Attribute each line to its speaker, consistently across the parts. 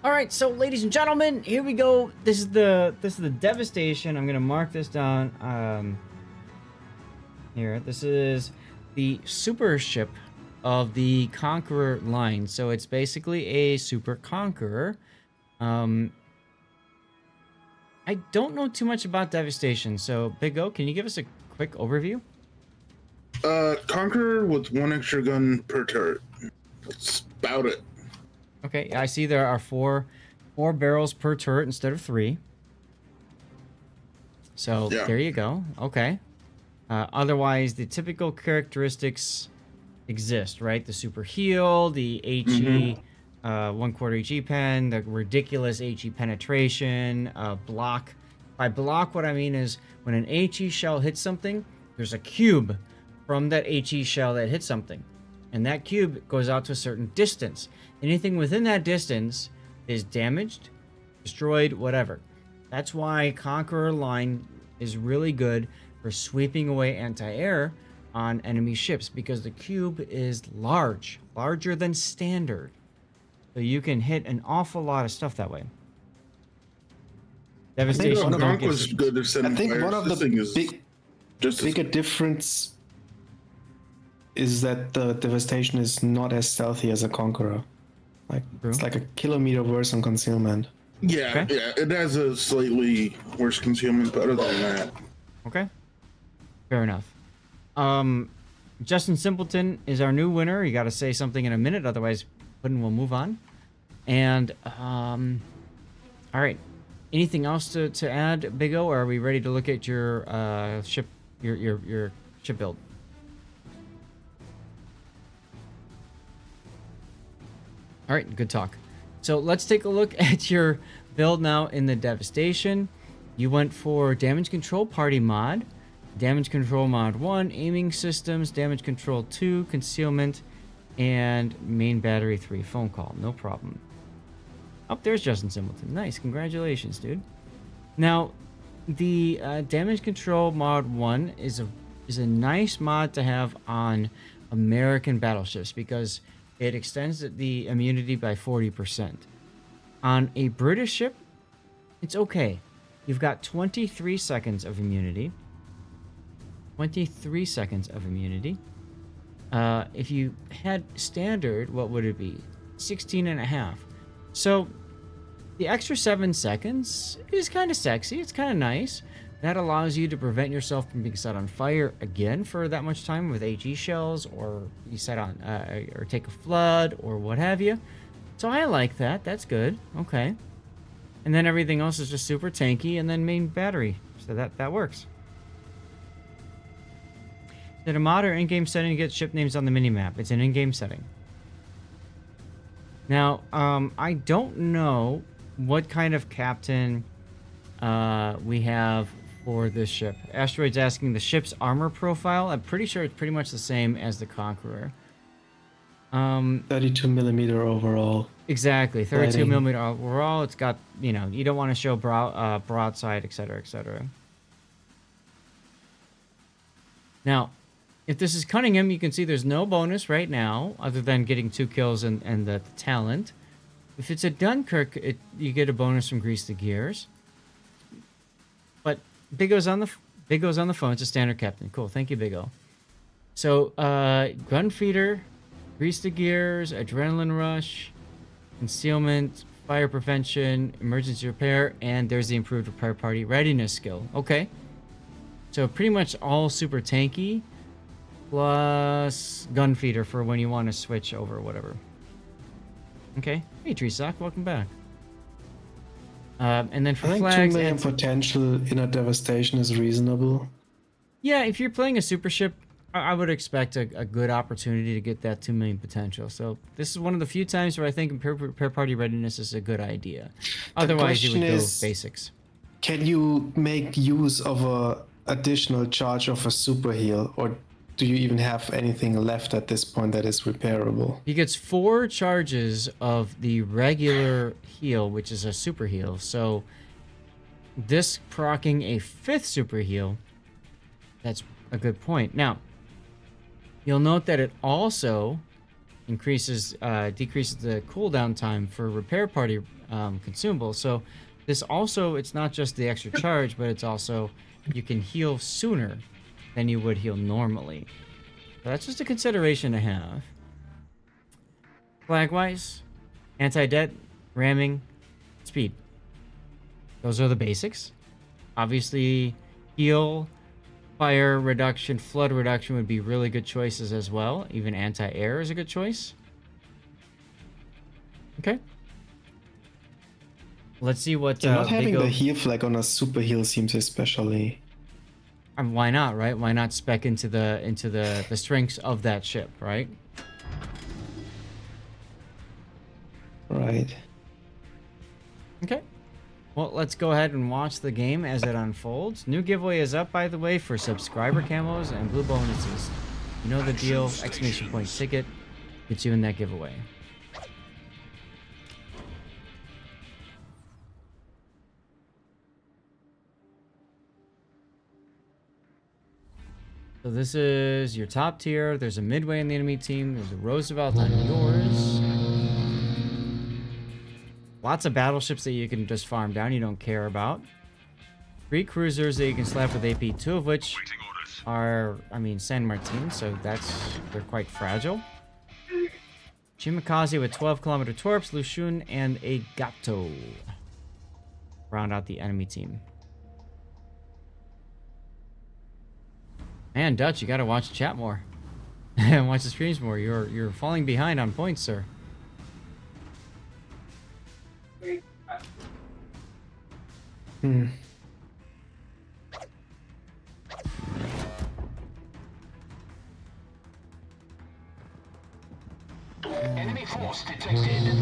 Speaker 1: All right, so ladies and gentlemen, here we go. This is the Devastation. I'm gonna mark this down. Here, this is the super ship of the Conqueror line. So it's basically a super Conqueror. Um, I don't know too much about Devastation. So Big O, can you give us a quick overview?
Speaker 2: Conqueror with one extra gun per turret. That's about it.
Speaker 1: Okay, I see there are four barrels per turret instead of 3. So
Speaker 2: Yeah.
Speaker 1: there you go. Okay. Otherwise, the typical characteristics exist, right? The super heal, the HE, 1/4 HE pen, the ridiculous HE penetration, block. By block, what I mean is when an HE shell hits something, there's a cube from that HE shell that hits something. And that cube goes out to a certain distance. Anything within that distance is damaged, destroyed, whatever. That's why Conqueror line is really good for sweeping away anti-air on enemy ships, because the cube is larger than standard. So you can hit an awful lot of stuff that way. Devastation don't give
Speaker 2: was
Speaker 1: systems.
Speaker 2: good at setting
Speaker 3: I think
Speaker 2: fires.
Speaker 3: one of
Speaker 2: This
Speaker 3: the
Speaker 2: thing is just as
Speaker 3: bigger difference is that the Devastation is not as stealthy as a Conqueror. Like
Speaker 1: True.
Speaker 3: it's like a kilometer worse on concealment.
Speaker 2: yeah,
Speaker 1: Okay.
Speaker 2: yeah. It has a slightly worse concealment, but other than that,
Speaker 1: Okay. Fair enough. Justin Simpleton is our new winner. You got to say something in a minute, otherwise Puddin will move on. And all right. Anything else to add, Big O, or are we ready to look at your ship your ship build? All right, good talk. So let's take a look at your build now in the Devastation. You went for damage control party mod, damage control mod 1, aiming systems, damage control 2, concealment, and main battery 3, phone call. No problem. Up there's Justin Simpleton. Nice, congratulations, dude. Now, the damage control mod 1 is a nice mod to have on American battleships because it extends the immunity by 40%. On a British ship, it's okay. You've got 23 seconds of immunity. 23 seconds of immunity. If you had standard, what would it be? 16 and a half. So the extra 7 seconds is kind of sexy. It's kind of nice. That allows you to prevent yourself from being set on fire again for that much time with HE shells, or you set on or take a flood or what have you. So I like that. That's good. Okay. And then everything else is just super tanky, and then main battery. So that works. Did a mod or in-game setting to get ship names on the minimap? It's an in-game setting. Now, I don't know what kind of captain we have for this ship. Asteroid's asking the ship's armor profile. I'm pretty sure it's pretty much the same as the Conqueror.
Speaker 3: 32 millimeter overall.
Speaker 1: Exactly, 32
Speaker 3: Lighting.
Speaker 1: millimeter overall. It's got, you know, you don't want to show broadside, etc., etc. Now, if this is Cunningham, you can see there's no bonus right now other than getting 2 kills and the talent. If it's a Dunkirk, you get a bonus from Grease the Gears. But Big O's on the phone. It's a standard captain. Cool. Thank you, Big O. So, Gunfeeder, Grease the Gears, Adrenaline Rush, Concealment, Fire Prevention, Emergency Repair, and there's the improved repair party readiness skill. Okay. So pretty much all super tanky, plus Gunfeeder for when you want to switch over or whatever. Okay. Hey, Treesock, welcome back. And then for
Speaker 3: I think
Speaker 1: flags
Speaker 3: 2 million
Speaker 1: and
Speaker 3: potential in a Devastation is reasonable.
Speaker 1: yeah, if you're playing a super ship, I would expect a good opportunity to get that 2 million potential. So this is one of the few times where I think repair party readiness is a good idea. Otherwise, you would go basics.
Speaker 3: Can you make use of a additional charge of a super heal, or do you even have anything left at this point that is repairable?
Speaker 1: He gets 4 charges of the regular heal, which is a super heal. So this proccing a 5th super heal, that's a good point. Now, you'll note that it also decreases the cooldown time for repair party consumables. So this also, it's not just the extra charge, but it's also you can heal sooner than you would heal normally. So that's just a consideration to have. Flag-wise, anti-det, ramming, speed. Those are the basics. Obviously, heal, fire reduction, flood reduction would be really good choices as well. Even anti-air is a good choice. Okay. Let's see what
Speaker 3: not having the heal flag on a super heal seems especially.
Speaker 1: Why not, right? Why not spec into the strengths of that ship, right?
Speaker 3: Right.
Speaker 1: Okay. Well, let's go ahead and watch the game as it unfolds. New giveaway is up, by the way, for subscriber camos and blue bonuses. You know the deal. Exclamation point ticket gets you in that giveaway. So this is your top tier. There's a midway in the enemy team. There's a Roosevelt on yours. Lots of battleships that you can just farm down you don't care about. 3 cruisers that you can slap with AP, 2 of which are, San Martin, so they're quite fragile. Chimikaze with 12-kilometer torps, Lushun, and a Gato. Round out the enemy team. Man, Dutch, you gotta watch the chat more. And watch the streams more. You're falling behind on points, sir.
Speaker 4: Enemy force detected.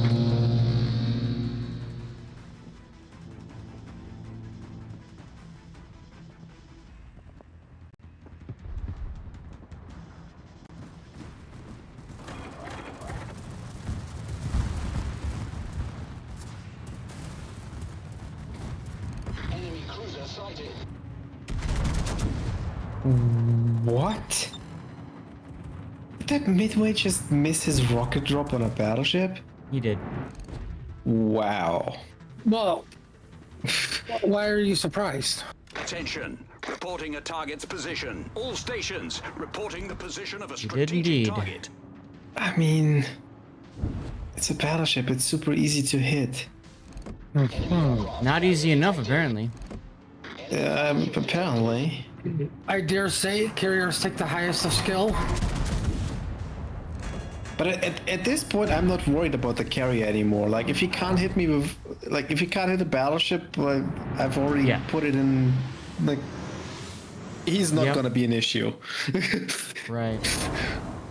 Speaker 4: Enemy cruiser sighted.
Speaker 3: What? Did that midway just miss his rocket drop on a battleship?
Speaker 1: He did.
Speaker 3: Wow.
Speaker 5: Well, why are you surprised?
Speaker 4: Attention. Reporting a target's position. All stations reporting the position of a
Speaker 1: You did
Speaker 4: strategic
Speaker 1: indeed.
Speaker 4: target.
Speaker 3: I mean, it's a battleship. It's super easy to hit.
Speaker 1: Not easy enough, apparently.
Speaker 3: Apparently.
Speaker 5: I dare say carriers take the highest of skill.
Speaker 3: But at this point, I'm not worried about the carrier anymore. Like, if he can't hit me with... Like, if he can't hit a battleship, like, I've already put it in... Like, he's not gonna be an issue.
Speaker 1: Right.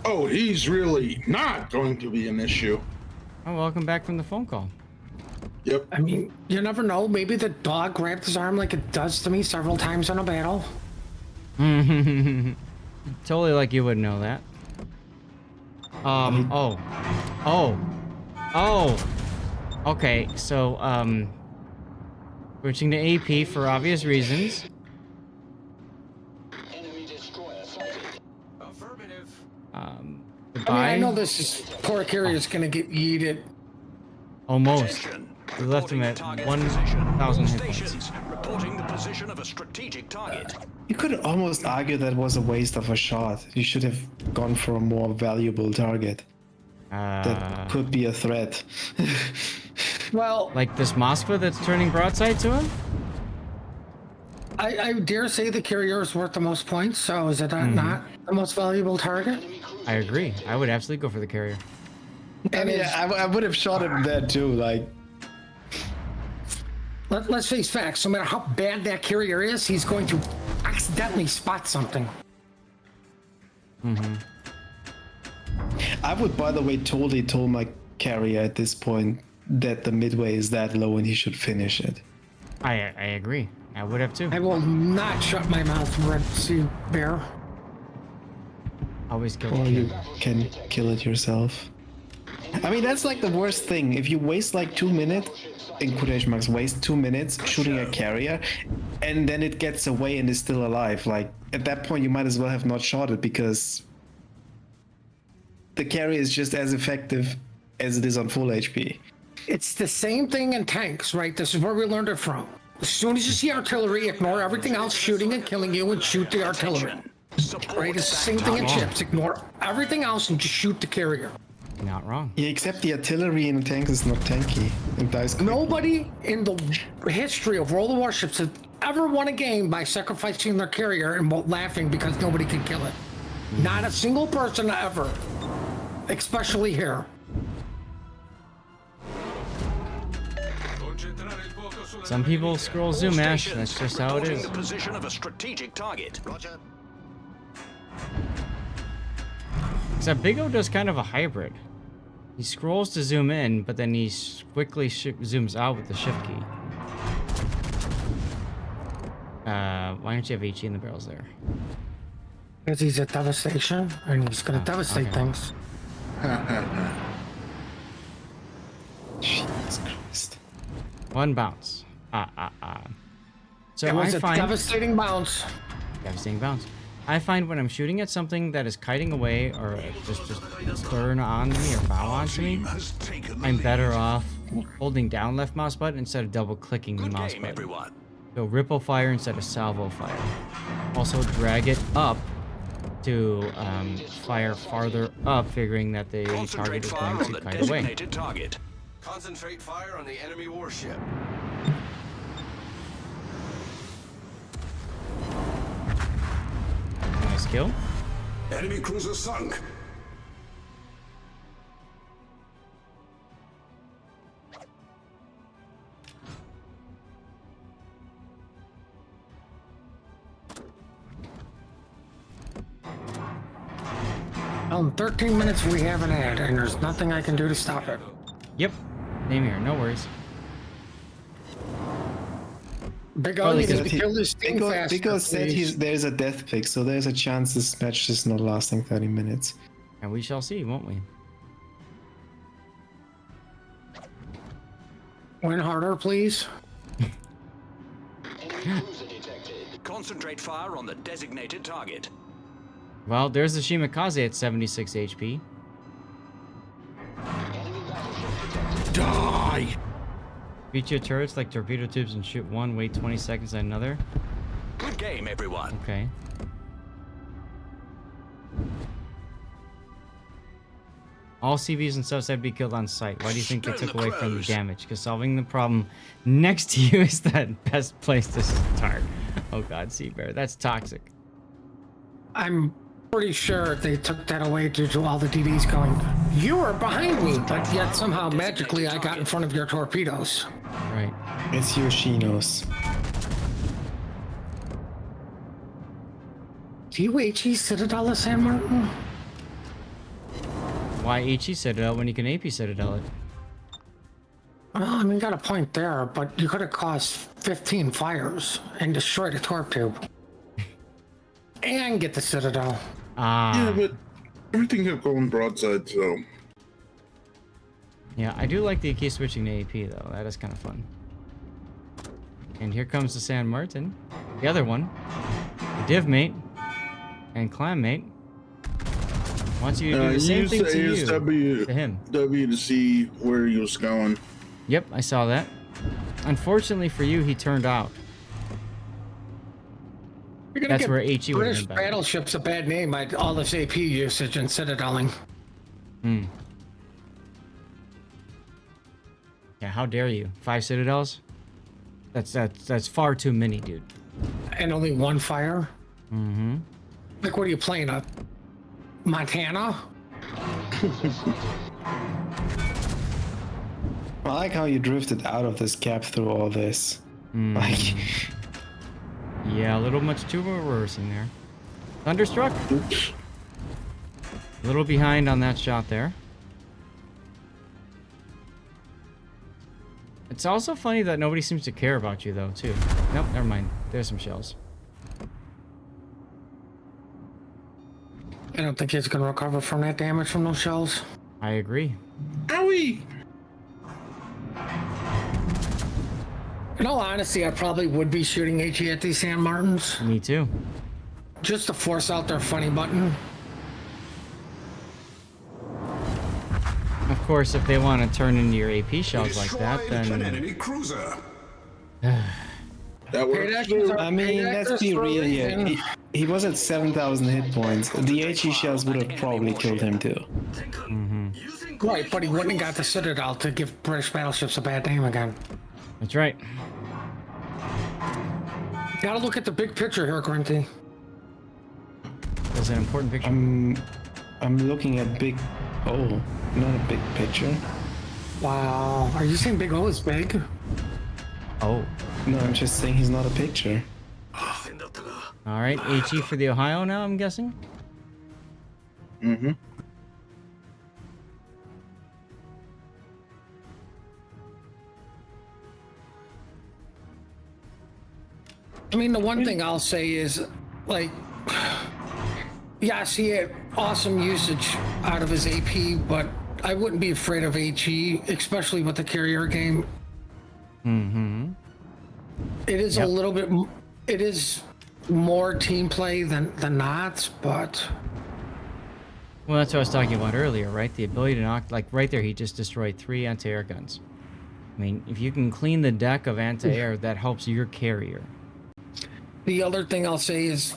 Speaker 2: Oh, he's really not going to be an issue.
Speaker 1: Oh, welcome back from the phone call.
Speaker 2: Yep.
Speaker 5: I mean, you never know. Maybe the dog grabbed his arm like it does to me several times in a battle.
Speaker 1: Totally like you would know that. Okay, so, switching to AP for obvious reasons.
Speaker 4: Enemy destroyer sighted. Affirmative.
Speaker 1: Goodbye.
Speaker 5: I mean, I know this is poor carrier's gonna get yeeted.
Speaker 1: Almost.
Speaker 4: Attention.
Speaker 1: We left him at
Speaker 4: Reporting target's
Speaker 1: 1,000
Speaker 4: All
Speaker 1: hit points.
Speaker 4: stations reporting the position of a strategic target.
Speaker 3: You could almost argue that was a waste of a shot. You should have gone for a more valuable target. That could be a threat.
Speaker 5: Well,
Speaker 1: Like this Moskva that's turning broadside to him?
Speaker 5: I dare say the carrier is worth the most points, so is it not the most valuable target?
Speaker 1: I agree. I would absolutely go for the carrier.
Speaker 3: I mean, I would have shot him there too, like...
Speaker 5: Let's face facts. No matter how bad that carrier is, he's going to accidentally spot something.
Speaker 3: I would, by the way, totally tell my carrier at this point that the midway is that low and he should finish it.
Speaker 1: I agree. I would have too.
Speaker 5: I will not shut my mouth, Red Sea Bear.
Speaker 1: Always kill
Speaker 3: Or
Speaker 1: the
Speaker 3: you
Speaker 1: kid.
Speaker 3: can kill it yourself. I mean, that's like the worst thing. If you waste like 2 minutes, in quotation marks, waste 2 minutes shooting a carrier, and then it gets away and is still alive. Like, at that point, you might as well have not shot it because the carrier is just as effective as it is on full HP.
Speaker 5: It's the same thing in tanks, right? This is where we learned it from. As soon as you see artillery, ignore everything else shooting and killing you and shoot the artillery. Right? It's the same thing in ships. Ignore everything else and just shoot the carrier.
Speaker 1: Not wrong.
Speaker 3: Yeah, except the artillery in the tanks is not tanky. It dies quickly.
Speaker 5: Nobody in the history of World of Warships has ever won a game by sacrificing their carrier and laughing because nobody could kill it. Not a single person ever. Especially here.
Speaker 1: Some people scroll zoom ash. That's just how it is.
Speaker 4: The position of a strategic target. Roger.
Speaker 1: Except Big O does kind of a hybrid. He scrolls to zoom in, but then he quickly zooms out with the shift key. Why don't you have HE in the barrels there?
Speaker 5: Because he's a devastation and he's gonna devastate things.
Speaker 3: Jesus Christ.
Speaker 1: One bounce. So
Speaker 5: It was
Speaker 1: I
Speaker 5: a
Speaker 1: find
Speaker 5: devastating bounce.
Speaker 1: devastating bounce. I find when I'm shooting at something that is kiting away or just burn on me or bow onto me, I'm better off holding down left mouse button instead of double clicking the mouse button.
Speaker 4: Everyone.
Speaker 1: So ripple fire instead of salvo fire. Also drag it up to fire farther up, figuring that the target is going to kite away.
Speaker 4: Target.
Speaker 6: Concentrate fire on the enemy warship.
Speaker 1: Nice kill.
Speaker 6: Enemy cruiser sunk.
Speaker 5: In 13 minutes we have an ad, and there's nothing I can do to stop it.
Speaker 1: Yep. Same here. No worries.
Speaker 5: Big O needs to kill this thing
Speaker 3: Bigo
Speaker 5: faster,
Speaker 3: said there's a death pick, so there's a chance this match is not lasting 30 minutes.
Speaker 1: And we shall see, won't we?
Speaker 5: Win harder, please.
Speaker 4: Concentrate fire on the designated target.
Speaker 1: Well, there's the Shimakaze at 76 HP.
Speaker 6: Die!
Speaker 1: Beat your turrets like torpedo tubes and shoot one, wait 20 seconds on another.
Speaker 4: Good game, everyone.
Speaker 1: Okay. All CVs and subs had to be killed on sight. Why do you think they took away from the damage? Because solving the problem next to you is the best place to start. Oh god, Sea Bear, that's toxic.
Speaker 5: I'm pretty sure they took that away due to all the DDs going, you were behind me, but yet somehow magically I got in front of your torpedoes.
Speaker 1: Right.
Speaker 3: It's Yoshinos.
Speaker 5: Do you HE Citadel of San Martin?
Speaker 1: Why HE Citadel when you can AP Citadel it?
Speaker 5: Well, I mean, got a point there, but you could have caused 15 fires and destroyed a torp tube. And get the Citadel.
Speaker 2: Yeah, but everything kept going broadside, so.
Speaker 1: Yeah, I do like the key switching to AP though. That is kind of fun. And here comes the San Martin. The other one. The div mate. And clan mate. Wants you to do the same thing to you. To him.
Speaker 2: W to see where he was going.
Speaker 1: Yep, I saw that. Unfortunately for you, he turned out. That's where HE would have
Speaker 5: British
Speaker 1: been better.
Speaker 5: Battleship's a bad name. All this AP usage and citadeling.
Speaker 1: Yeah, how dare you? 5 citadels? That's far too many, dude.
Speaker 5: And only one fire?
Speaker 1: Mm-hmm.
Speaker 5: Like, what are you playing, a Montana?
Speaker 3: I like how you drifted out of this gap through all this. Like,
Speaker 1: yeah, a little much too reversing there. Thunderstruck?
Speaker 2: Oops.
Speaker 1: A little behind on that shot there. It's also funny that nobody seems to care about you, though, too. Nope, never mind. There's some shells.
Speaker 5: I don't think he's going to recover from that damage from those shells.
Speaker 1: I agree.
Speaker 2: Owie!
Speaker 5: In all honesty, I probably would be shooting HE at these San Martins.
Speaker 1: Me too.
Speaker 5: Just to force out their funny button.
Speaker 1: course, if they want to turn into your AP shells like that,
Speaker 6: Destroyed an
Speaker 1: then
Speaker 6: enemy cruiser.
Speaker 2: That works.
Speaker 3: I mean, let's be real here. He was at 7,000 hit points. The HE shells would have probably killed him too.
Speaker 5: Right, but he wouldn't have got the Citadel to give British battleships a bad name again.
Speaker 1: that's right.
Speaker 5: Gotta look at the big picture here, Grinty.
Speaker 1: That's an important picture.
Speaker 3: I'm looking at big. Oh, not a big picture.
Speaker 5: Wow, are you saying Big O is big?
Speaker 1: Oh.
Speaker 3: No, I'm just saying he's not a picture.
Speaker 1: All right, HE for the Ohio now, I'm guessing?
Speaker 2: Mm-hmm.
Speaker 5: I mean, the one thing I'll say is, like, yes, he had awesome usage out of his AP, but I wouldn't be afraid of HE, especially with the carrier game.
Speaker 1: Mm-hmm.
Speaker 5: It is a little bit, it is more team play than not, but...
Speaker 1: Well, that's what I was talking about earlier, right? The ability to knock, like right there, he just destroyed 3 anti-air guns. I mean, if you can clean the deck of anti-air, that helps your carrier.
Speaker 5: The other thing I'll say is,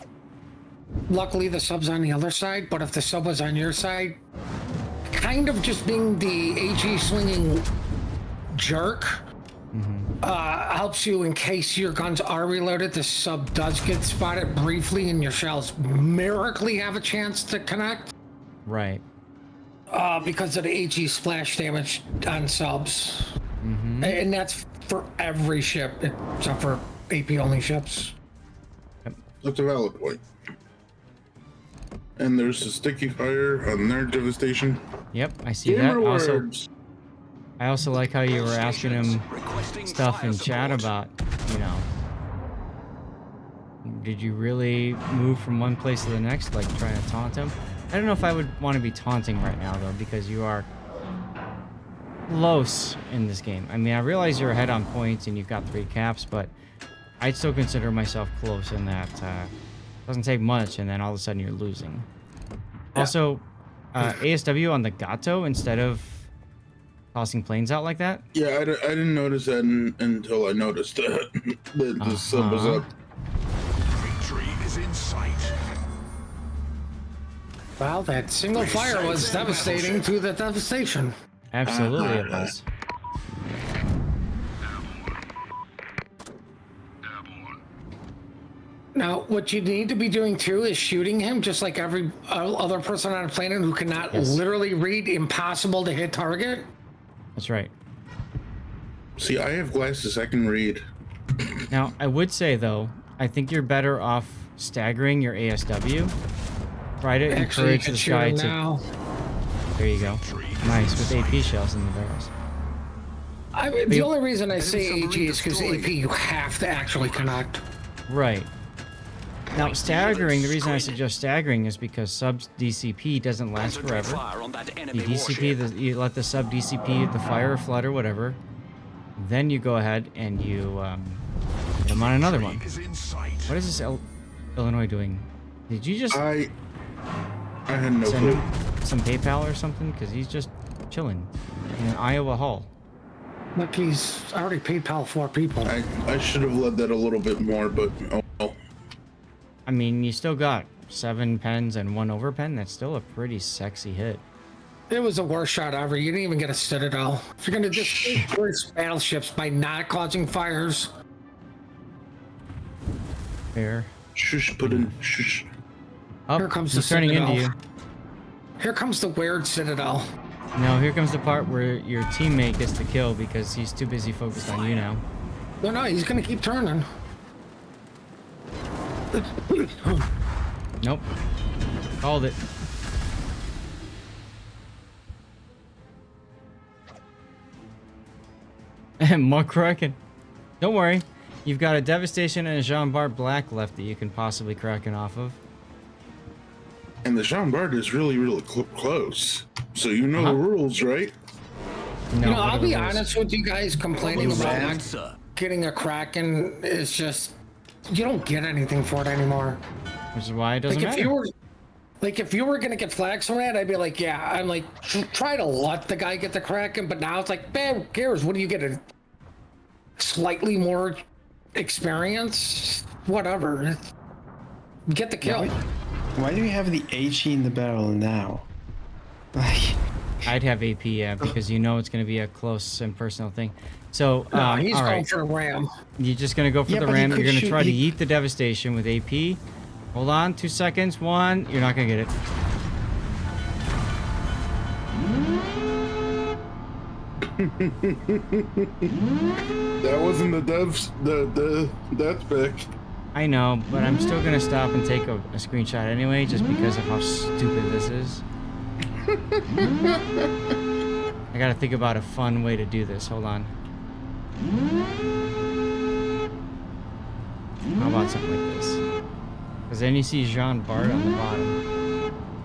Speaker 5: luckily the sub's on the other side, but if the sub was on your side, kind of just being the HE swinging jerk helps you in case your guns are reloaded. The sub does get spotted briefly and your shells miraculously have a chance to connect.
Speaker 1: Right.
Speaker 5: Because of the HE splash damage on subs. And that's for every ship, except for AP only ships.
Speaker 2: That's a valid point. And there's a sticky fire on their Devastation.
Speaker 1: Yep, I see that.
Speaker 2: Gamer
Speaker 1: Also,
Speaker 2: words.
Speaker 1: I also like how you were asking him stuff in chat about, you know, did you really move from one place to the next, like trying to taunt him? I don't know if I would want to be taunting right now, though, because you are close in this game. I mean, I realize you're ahead on points and you've got 3 caps, but I'd still consider myself close in that doesn't take much, and then all of a sudden you're losing. Also, ASW on the Gato instead of tossing planes out like that.
Speaker 2: Yeah, I didn't notice that until I noticed that the sub was up.
Speaker 6: Victory is in sight.
Speaker 5: Well, that single fire was devastating to the Devastation.
Speaker 1: Absolutely, it was.
Speaker 5: Now, what you need to be doing too is shooting him just like every other person on the planet who cannot literally read impossible to hit target.
Speaker 1: That's right.
Speaker 2: See, I have glasses. I can read.
Speaker 1: Now, I would say, though, I think you're better off staggering your ASW. Try to encourage this guy to...
Speaker 5: Now.
Speaker 1: There you go. Nice, with AP shells in the barrels.
Speaker 5: The only reason I say AG is because AP you have to actually connect.
Speaker 1: Right. Now, staggering, the reason I suggest staggering is because sub's DCP doesn't last forever. You DCP, you let the sub DCP the fire or flood or whatever. Then you go ahead and you hit him on another one. What is this Illinois doing? Did you just
Speaker 2: I had no
Speaker 1: send
Speaker 2: clue.
Speaker 1: him some PayPal or something? Because he's just chilling in an Iowa hall.
Speaker 5: Look, he's already paid PAL 4 people.
Speaker 2: I should have led that a little bit more, but oh well.
Speaker 1: I mean, you still got 7 pens and 1 overpen. That's still a pretty sexy hit.
Speaker 5: It was the worst shot ever. You didn't even get a Citadel. If you're going to discourage battleships by not causing fires.
Speaker 1: Fair.
Speaker 2: Shush, put in shush.
Speaker 1: Oh,
Speaker 5: Here comes
Speaker 1: he's
Speaker 5: the
Speaker 1: turning
Speaker 5: Citadel.
Speaker 1: into you.
Speaker 5: Here comes the weird Citadel.
Speaker 1: No, here comes the part where your teammate gets the kill because he's too busy focused on you now.
Speaker 5: No, he's going to keep turning.
Speaker 1: Nope. Called it. And more Kraken. Don't worry. You've got a Devastation and a Jean Bart Black left that you can possibly Kraken off of.
Speaker 2: And the Jean Bart is really, really close. So you know the rules, right?
Speaker 1: No,
Speaker 5: You know,
Speaker 1: what
Speaker 5: I'll
Speaker 1: are the
Speaker 5: be
Speaker 1: rules?
Speaker 5: honest with you guys. Complaining about not getting a Kraken is just... You don't get anything for it anymore.
Speaker 1: Which is why it doesn't
Speaker 5: Like,
Speaker 1: matter.
Speaker 5: Like, if you were gonna get flags from that, I'd be like, yeah. I'm like, try to let the guy get the Kraken, but now it's like, man, who cares? What do you get? A slightly more experience? Whatever. Get the kill.
Speaker 3: Why do you have the HE in the barrel now? Like,
Speaker 1: I'd have AP, yeah, because you know it's going to be a close and personal thing. So,
Speaker 5: No, he's
Speaker 1: all
Speaker 5: going
Speaker 1: right.
Speaker 5: for a ram.
Speaker 1: You're just going to go for
Speaker 3: Yeah,
Speaker 1: the
Speaker 3: but he
Speaker 1: ram. You're
Speaker 3: could
Speaker 1: going to
Speaker 3: shoot-
Speaker 1: try to
Speaker 3: he-
Speaker 1: yeet the Devastation with AP. Hold on, 2 seconds. 1. You're not going to get it.
Speaker 2: That wasn't the death pick.
Speaker 1: I know, but I'm still going to stop and take a screenshot anyway, just because of how stupid this is. I got to think about a fun way to do this. Hold on. How about something like this? Because then you see Jean Bart on the bottom.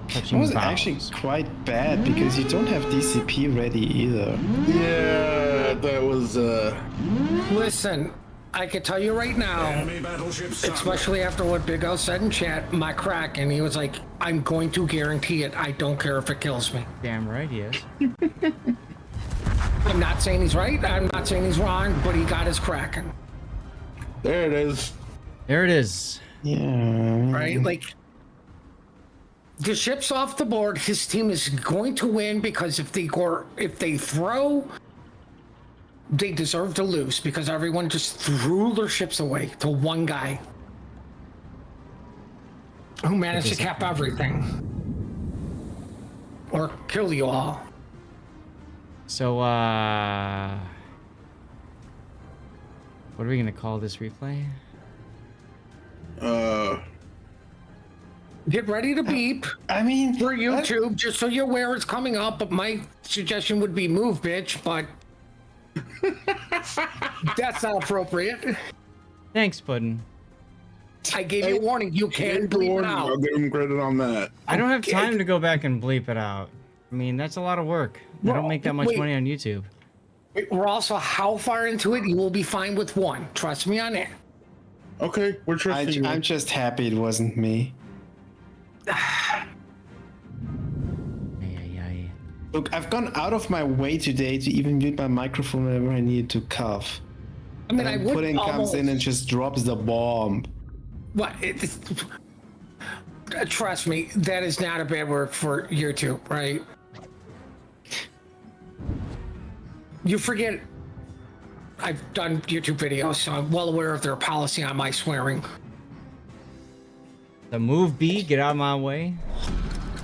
Speaker 3: it
Speaker 1: Touching
Speaker 3: was
Speaker 1: bows.
Speaker 3: actually quite bad because you don't have DCP ready either.
Speaker 2: Yeah, that was
Speaker 5: Listen, I can tell you right now,
Speaker 6: Enemy battleship sunk.
Speaker 5: especially after what Big O said in chat, my Kraken, he was like, I'm going to guarantee it. I don't care if it kills me.
Speaker 1: Damn right he is.
Speaker 5: I'm not saying he's right. I'm not saying he's wrong, but he got his Kraken.
Speaker 2: there it is.
Speaker 1: There it is.
Speaker 3: Yeah.
Speaker 5: Right? Like, the ship's off the board. His team is going to win because if they throw, they deserve to lose because everyone just threw their ships away to one guy who managed to cap everything or kill you all.
Speaker 1: So, what are we gonna call this replay?
Speaker 5: Get ready to beep
Speaker 3: I mean,
Speaker 5: for YouTube, just so you're aware it's coming up. But my suggestion would be move, bitch, but that's not appropriate.
Speaker 1: Thanks, Puddin'.
Speaker 5: I gave you a warning. You can't
Speaker 2: Good
Speaker 5: bleep it
Speaker 2: warning.
Speaker 5: out.
Speaker 2: I'll give him credit on that.
Speaker 1: I don't have time to go back and bleep it out. I mean, that's a lot of work. I don't make that much
Speaker 5: Wait.
Speaker 1: money on YouTube.
Speaker 5: We're also how far into it? You will be fine with one. Trust me on that.
Speaker 2: Okay, we're trusting you.
Speaker 3: I'm just happy it wasn't me.
Speaker 1: Ay, ay, ay.
Speaker 3: Look, I've gone out of my way today to even mute my microphone whenever I needed to cough.
Speaker 5: I mean, I
Speaker 3: And
Speaker 5: would
Speaker 3: Pudding comes
Speaker 5: almost.
Speaker 3: in and just drops the bomb.
Speaker 5: What? Trust me, that is not a bad word for YouTube, right? You forget. I've done YouTube videos, so I'm well aware of their policy on my swearing.
Speaker 1: The move B, get out of my way.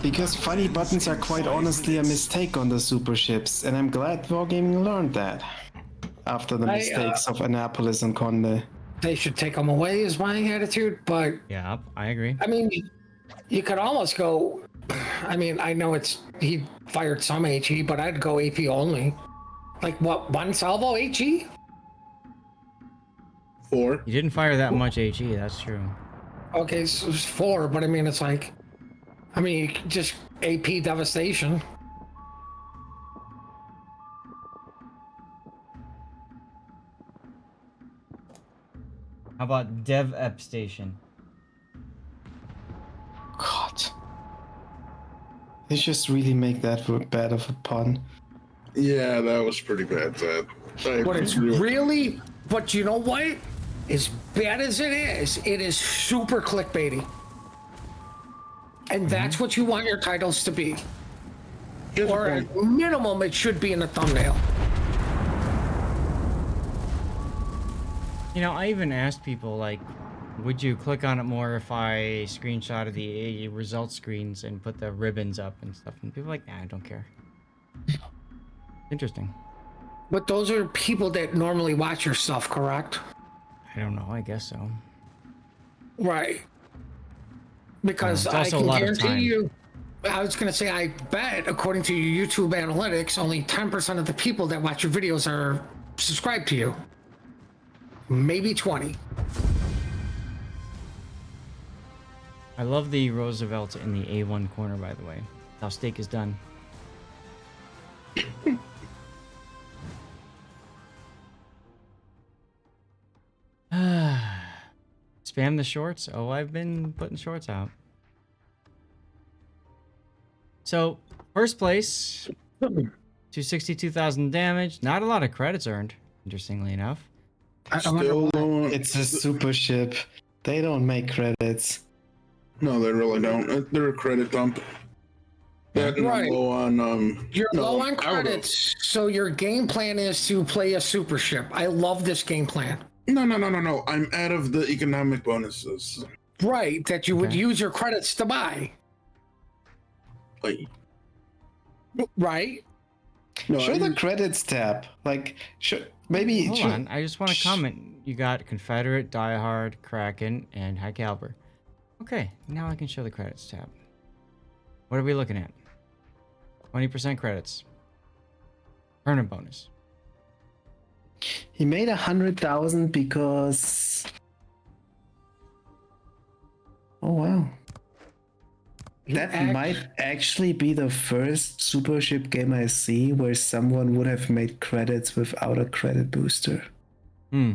Speaker 3: Because funny buttons are quite honestly a mistake on the super ships, and I'm glad Wargaming learned that after the mistakes of Annapolis and Conde.
Speaker 5: They should take them away, is my attitude. But
Speaker 1: Yeah, I agree.
Speaker 5: I mean, you could almost go. I mean, I know he fired some HE, but I'd go AP only. Like what? One salvo HE?
Speaker 2: 4.
Speaker 1: You didn't fire that much HE, that's true.
Speaker 5: Okay, so it's 4, but I mean, it's like, I mean, you could just AP Devastation.
Speaker 1: How about DevAPstation?
Speaker 3: God. They just really make that bad of a pun.
Speaker 2: Yeah, that was pretty bad, Zed.
Speaker 5: But it's really, but you know what? As bad as it is super clickbaity. And that's what you want your titles to be. Or at minimum, it should be in the thumbnail.
Speaker 1: You know, I even asked people, like, would you click on it more if I screenshotted the result screens and put the ribbons up and stuff? And people are like, nah, I don't care. Interesting.
Speaker 5: But those are people that normally watch your stuff, correct?
Speaker 1: I don't know, I guess so.
Speaker 5: Right. Because
Speaker 1: It's
Speaker 5: I
Speaker 1: also a
Speaker 5: can
Speaker 1: lot of
Speaker 5: guarantee
Speaker 1: time.
Speaker 5: you, I was going to say, I bet, according to your YouTube analytics, only 10% of the people that watch your videos are subscribed to you. Maybe 20.
Speaker 1: I love the Roosevelt in the A1 corner, by the way. How steak is done. Spam the shorts? Oh, I've been putting shorts out. So, first place, 262,000 damage. Not a lot of credits earned, interestingly enough.
Speaker 5: I wonder
Speaker 2: Still
Speaker 5: why.
Speaker 2: low.
Speaker 3: It's a super ship. They don't make credits.
Speaker 2: No, they really don't. They're a credit dump. That and
Speaker 5: Right.
Speaker 2: I'm low on
Speaker 5: You're
Speaker 2: no,
Speaker 5: low on
Speaker 2: out of-
Speaker 5: credits, so your game plan is to play a super ship. I love this game plan.
Speaker 2: No. I'm out of the economic bonuses.
Speaker 5: Right, that you would
Speaker 1: Okay.
Speaker 5: use your credits to buy.
Speaker 2: Like,
Speaker 5: Right?
Speaker 2: no,
Speaker 3: Show the credits tab. Like, maybe.
Speaker 1: Hold on, I just want to comment. You got Confederate, Die Hard, Kraken, and High Caliber. Okay, now I can show the credits tab. What are we looking at? 20% credits. Permanent bonus.
Speaker 3: He made 100,000 because. Oh wow. That might actually be the first super ship game I see where someone would have made credits without a credit booster.
Speaker 1: Hmm.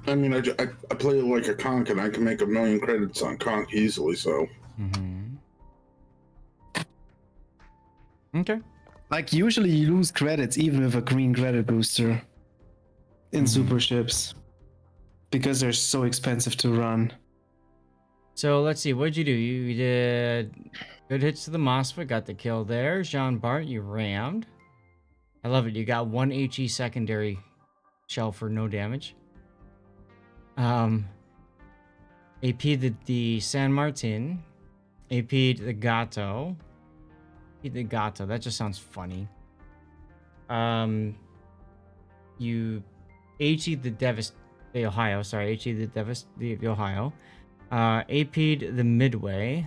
Speaker 2: I mean, I play like a conch and I can make 1 million credits on conch easily. So
Speaker 1: Mm-hmm. Okay.
Speaker 3: Like usually you lose credits even with a green credit booster in super ships because they're so expensive to run.
Speaker 1: So let's see. What'd you do? You did good hits to the Mosfa. Got the kill there. Jean Bart, you rammed. I love it. You got 1 HE secondary shell for no damage. AP'd the San Martin. AP'd the Gato. AP'd the Gato. That just sounds funny. You HE'd the Ohio. Sorry, HE'd the Ohio. AP'd the Midway.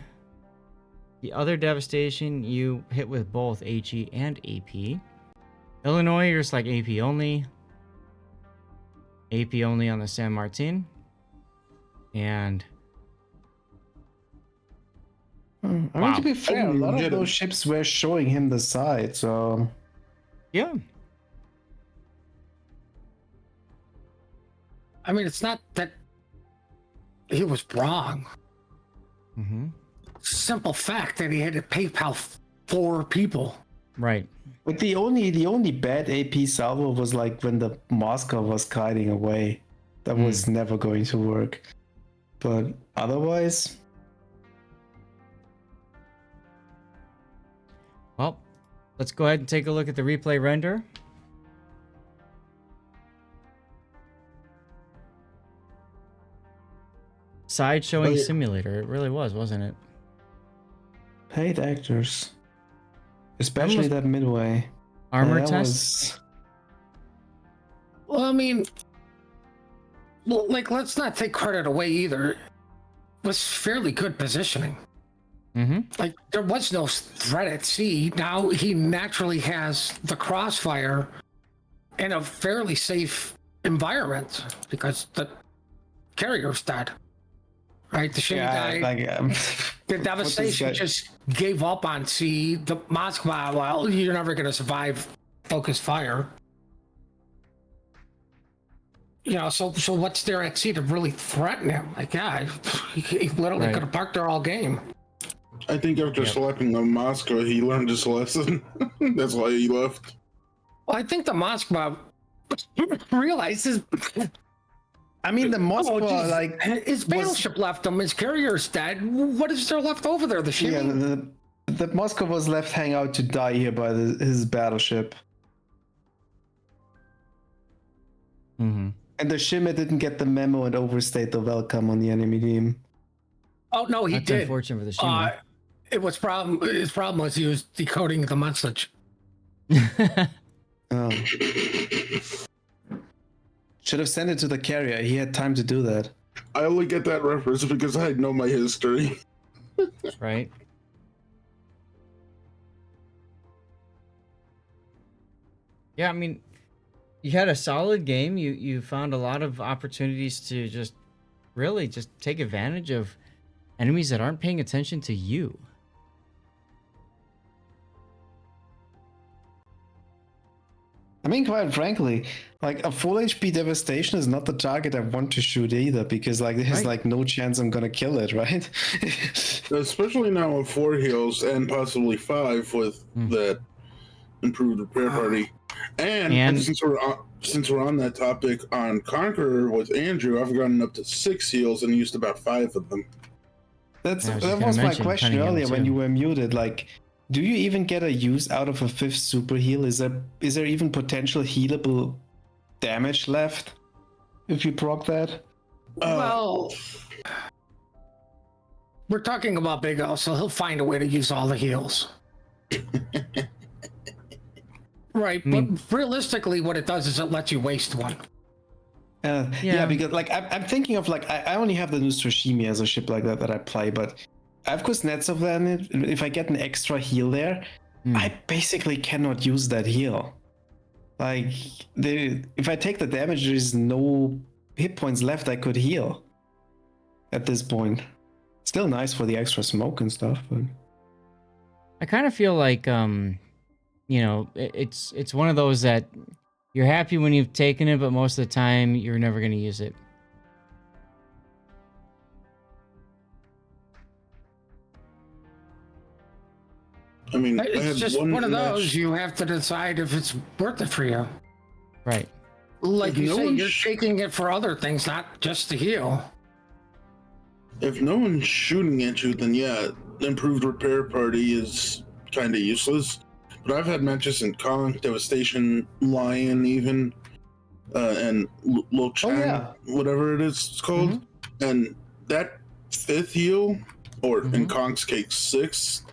Speaker 1: The other Devastation, you hit with both HE and AP. Illinois, you're just like AP only. AP only on the San Martin. And
Speaker 3: I mean,
Speaker 1: Wow.
Speaker 3: to be fair, a lot of
Speaker 2: Yeah.
Speaker 3: those ships were showing him the side, so
Speaker 1: yeah.
Speaker 5: I mean, it's not that he was wrong.
Speaker 1: Mm-hmm.
Speaker 5: Simple fact that he had to PayPal 4 people.
Speaker 1: Right.
Speaker 3: but the only bad AP salvo was like when the Moscow was kiting away. That was never going to work. But otherwise,
Speaker 1: Well, let's go ahead and take a look at the replay render. Side showing
Speaker 2: yeah.
Speaker 1: simulator. It really was, wasn't it?
Speaker 3: paid actors, especially
Speaker 1: Almost-
Speaker 3: that Midway.
Speaker 1: Armor
Speaker 3: That
Speaker 1: test.
Speaker 3: was-
Speaker 5: Well, I mean, like, let's not take credit away either. It was fairly good positioning.
Speaker 1: Mm-hmm.
Speaker 5: Like, there was no threat at sea. Now he naturally has the crossfire in a fairly safe environment because the carrier's dead. Right? The ship died.
Speaker 3: like
Speaker 5: The
Speaker 3: this
Speaker 5: Devastation
Speaker 3: guy-
Speaker 5: just gave up on sea. The Moscow, well, you're never going to survive focused fire. You know, so what's there at sea to really threaten him? Like, yeah, he literally
Speaker 1: Right.
Speaker 5: could have parked there all game.
Speaker 2: I think after slapping the Moscow, he learned his lesson. That's why he left.
Speaker 5: Well, I think the Moscow realizes
Speaker 3: I mean, the Moscow,
Speaker 5: geez,
Speaker 3: like,
Speaker 5: his battleship left him. His carrier's dead. What is there left over there? The ship?
Speaker 3: yeah, the Moscow was left hang out to die here by his battleship.
Speaker 1: Mm-hmm.
Speaker 3: And the Shimmer didn't get the memo and overstayed the welcome on the enemy team.
Speaker 5: Oh no, he
Speaker 1: That's
Speaker 5: did.
Speaker 1: unfortunate for the Shimmer.
Speaker 5: It was his problem was he was decoding the message.
Speaker 3: Oh. Should have sent it to the carrier. He had time to do that.
Speaker 2: I only get that reference because I know my history.
Speaker 1: Right. Yeah, I mean, you had a solid game. You found a lot of opportunities to just really just take advantage of enemies that aren't paying attention to you.
Speaker 3: I mean, quite frankly, like a full HP devastation is not the target I want to shoot either, because like there's like no chance I'm gonna kill it, right?
Speaker 2: Especially now with 4 heals and possibly 5 with that improved repair party. And since we're on that topic, on Conqueror with Andrew, I've gotten up to 6 heals and used about 5 of them.
Speaker 3: That was my question earlier when you were muted. Like, do you even get a use out of a 5th super heal? Is there even potential healable damage left if you proc that?
Speaker 5: Well, we're talking about Big O, so he'll find a way to use all the heals. Right, but realistically, what it does is it lets you waste one.
Speaker 3: Yeah, because like I'm thinking of like I only have the Nostroshimi as a ship like that I play, but I've Kuznetsov in it. If I get an extra heal there, I basically cannot use that heal. Like if I take the damage, there is no hit points left I could heal at this point. Still nice for the extra smoke and stuff, but
Speaker 1: I kind of feel like you know, it's one of those that you're happy when you've taken it, but most of the time you're never going to use it.
Speaker 2: I mean,
Speaker 5: it's just one of those you have to decide if it's worth it for you.
Speaker 1: Right.
Speaker 5: Like you say, you're taking it for other things, not just to heal.
Speaker 2: If no one's shooting at you, then yeah, improved repair party is kind of useless. But I've had matches in Conk, Devastation, Lion, even, and Lo-Chan, whatever it is it's called. And that 5th heal, or in Conk's case 6th,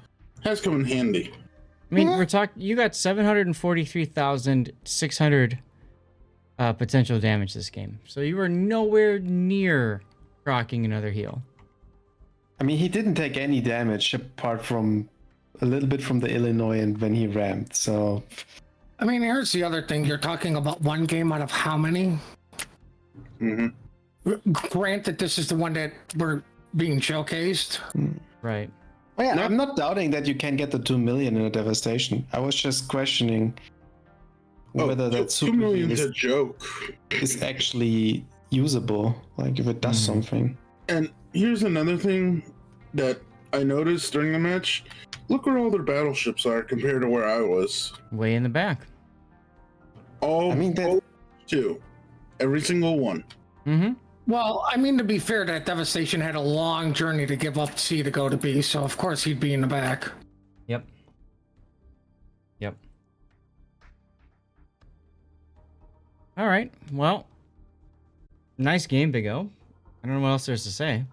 Speaker 2: has come in handy.
Speaker 1: I mean, we're talking. You got 743,600 potential damage this game, so you were nowhere near rocking another heal.
Speaker 3: I mean, he didn't take any damage apart from a little bit from the Illinois and when he ramped. So,
Speaker 5: I mean, here's the other thing: you're talking about one game out of how many? Granted, this is the one that we're being showcased.
Speaker 1: Right.
Speaker 3: Well, yeah, I'm not doubting that you can get the 2 million in a devastation. I was just questioning whether that
Speaker 2: 2 million is a joke.
Speaker 3: Is actually usable, like if it does something.
Speaker 2: And here's another thing that I noticed during the match. Look where all their battleships are compared to where I was.
Speaker 1: Way in the back.
Speaker 2: All two. Every single one.
Speaker 5: Well, I mean, to be fair, that Devastation had a long journey to give up C to go to B, so of course he'd be in the back.
Speaker 1: Yep. All right. Well, nice game, Big O. I don't know what else there's to say.